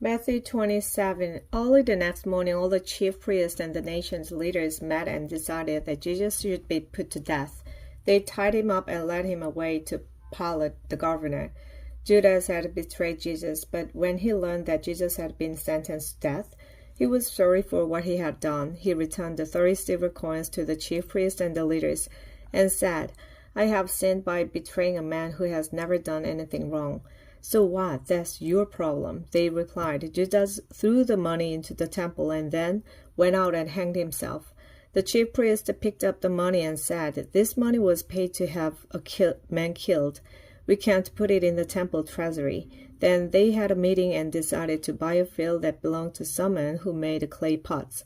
Matthew 27. Early the next morning, all the chief priests and the nation's leaders met and decided that Jesus should be put to death. They tied him up and led him away to Pilate, the governor. Judas had betrayed Jesus, but when he learned that Jesus had been sentenced to death, he was sorry for what he had done. He returned the 30 silver coins to the chief priests and the leaders and said, "I have sinned by betraying a man who has never done anything wrong." "So what? That's your problem," they replied. Judas threw the money into the temple and then went out and hanged himself. The chief priest picked up the money and said, "This money was paid to have a man killed. We can't put it in the temple treasury." Then they had a meeting and decided to buy a field that belonged to someone who made clay pots.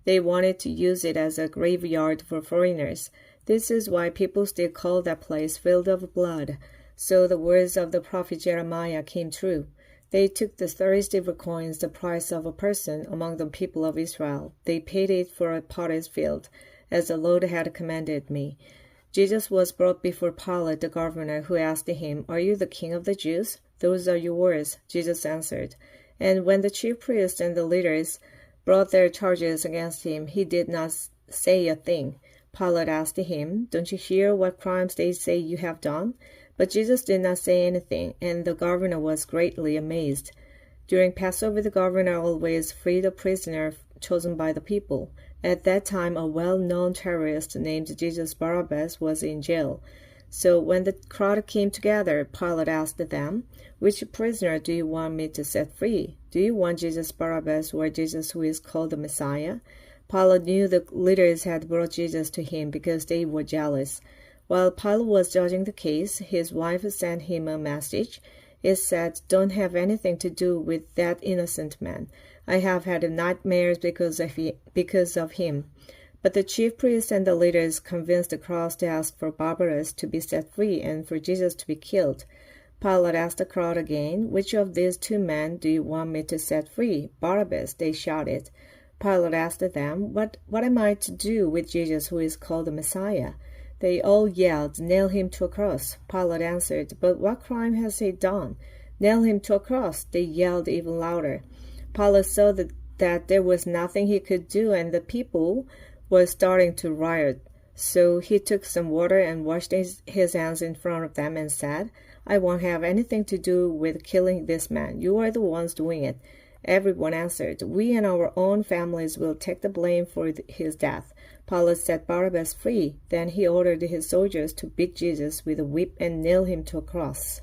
They wanted to use it as a graveyard for foreigners. This is why people still call that place Field of Blood. So the words of the prophet Jeremiah came true. They took the 30 silver coins, the price of a person among the people of Israel. They paid it for a potter's field, as the Lord had commanded me. Jesus was brought before Pilate, the governor, who asked him, "Are you the king of the Jews?" "Those are your words," Jesus answered. And when the chief priests and the leaders brought their charges against him, he did not say a thing. Pilate asked him, "Don't you hear what crimes they say you have done?" But Jesus did not say anything, and the governor was greatly amazed. During Passover, the governor always freed a prisoner chosen by the people. At that time, a well-known terrorist named Jesus Barabbas was in jail. So when the crowd came together, Pilate asked them, "Which prisoner do you want me to set free? Do you want Jesus Barabbas or Jesus who is called the Messiah?" Pilate knew the leaders had brought Jesus to him because they were jealous. While Pilate was judging the case, his wife sent him a message. It said, "Don't have anything to do with that innocent man. I have had nightmares because of him." But the chief priests and the leaders convinced the crowd to ask for Barabbas to be set free and for Jesus to be killed. Pilate asked the crowd again, "Which of these two men do you want me to set free?" "Barabbas," they shouted. Pilate asked them, What am I to do with Jesus who is called the Messiah?" They all yelled, "Nail him to a cross." Pilate answered, "But what crime has he done?" "Nail him to a cross," they yelled even louder. Pilate saw that there was nothing he could do and the people were starting to riot. So he took some water and washed his hands in front of them and said, "I won't have anything to do with killing this man. You are the ones doing it." Everyone answered, "We and our own families will take the blame for his death." Pilate set Barabbas free. Then he ordered his soldiers to beat Jesus with a whip and nail him to a cross.